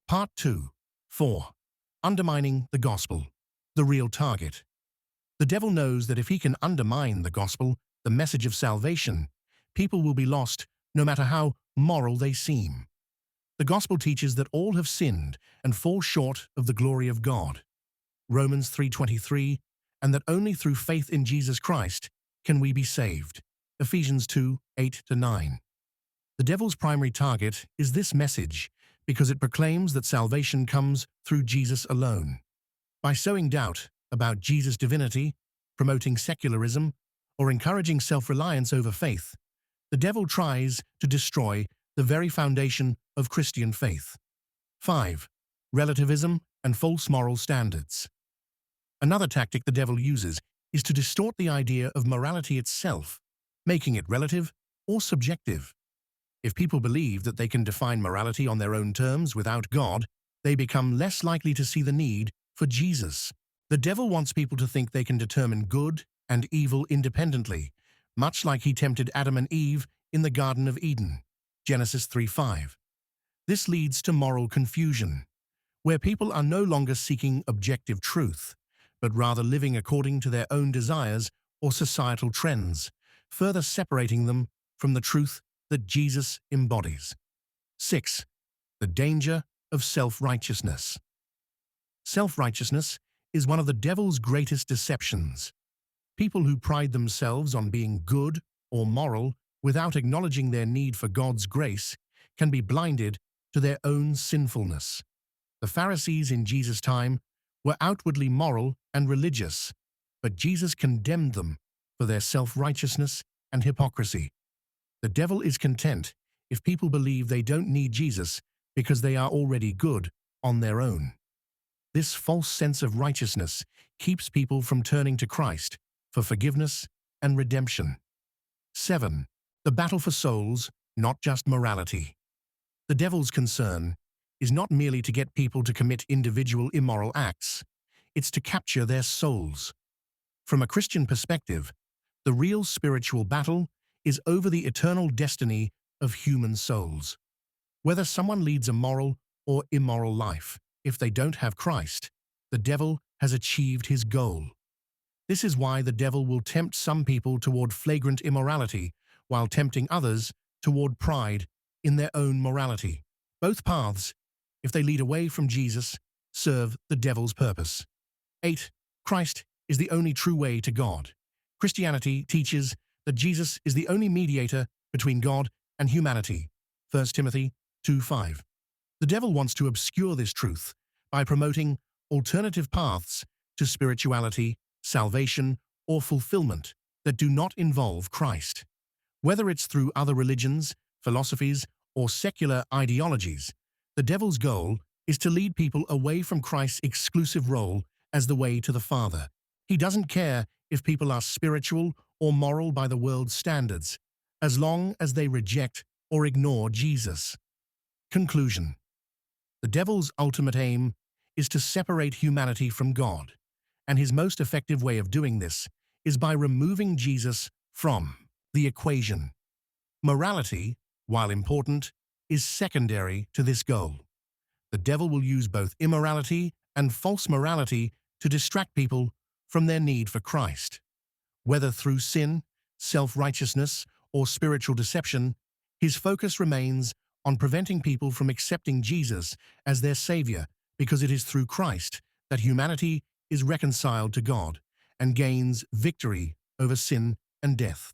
Part 2. 4. Undermining the gospel. The real target. The devil knows that if he can undermine the gospel, the message of salvation, people will be lost no matter how moral they seem. The gospel teaches that all have sinned and fall short of the glory of God. Romans 3:23, and that only through faith in Jesus Christ can we be saved. Ephesians 2:8-9. The devil's primary target is this message because it proclaims that salvation comes through Jesus alone. By sowing doubt about Jesus' divinity, promoting secularism, or encouraging self-reliance over faith, the devil tries to destroy the very foundation of Christian faith. 5. Relativism and false moral standards. Another tactic the devil uses is to distort the idea of morality itself, making it relative or subjective. If people believe that they can define morality on their own terms without God, they become less likely to see the need for Jesus. The devil wants people to think they can determine good and evil independently, much like he tempted Adam and Eve in the Garden of Eden. Genesis 3:5. This leads to moral confusion, where people are no longer seeking objective truth, but rather living according to their own desires or societal trends, further separating them from the truth that Jesus embodies. 6. The danger of self-righteousness. Self-righteousness is one of the devil's greatest deceptions. People who pride themselves on being good or moral without acknowledging their need for God's grace can be blinded to their own sinfulness. The Pharisees in Jesus' time were outwardly moral and religious, but Jesus condemned them for their self-righteousness and hypocrisy. The devil is content if people believe they don't need Jesus because they are already good on their own. This false sense of righteousness keeps people from turning to Christ for forgiveness and redemption. 7. The battle for souls, not just morality. The devil's concern is not merely to get people to commit individual immoral acts, it's to capture their souls. From a Christian perspective, the real spiritual battle is over the eternal destiny of human souls. Whether someone leads a moral or immoral life, if they don't have Christ, the devil has achieved his goal. This is why the devil will tempt some people toward flagrant immorality, while tempting others toward pride in their own morality. Both paths, if they lead away from Jesus, serve the devil's purpose. 8. Christ is the only true way to God. Christianity teaches that Jesus is the only mediator between God and humanity. 1 Timothy 2:5. The devil wants to obscure this truth by promoting alternative paths to spirituality, salvation, or fulfillment that do not involve Christ. Whether it's through other religions, philosophies, or secular ideologies, the devil's goal is to lead people away from Christ's exclusive role as the way to the Father. He doesn't care if people are spiritual or moral by the world's standards, as long as they reject or ignore Jesus. Conclusion. The devil's ultimate aim is to separate humanity from God, and his most effective way of doing this is by removing Jesus from the equation. Morality, while important, is secondary to this goal. The devil will use both immorality and false morality to distract people from their need for Christ. Whether through sin, self-righteousness, or spiritual deception, his focus remains on preventing people from accepting Jesus as their Savior, because it is through Christ that humanity is reconciled to God and gains victory over sin and death.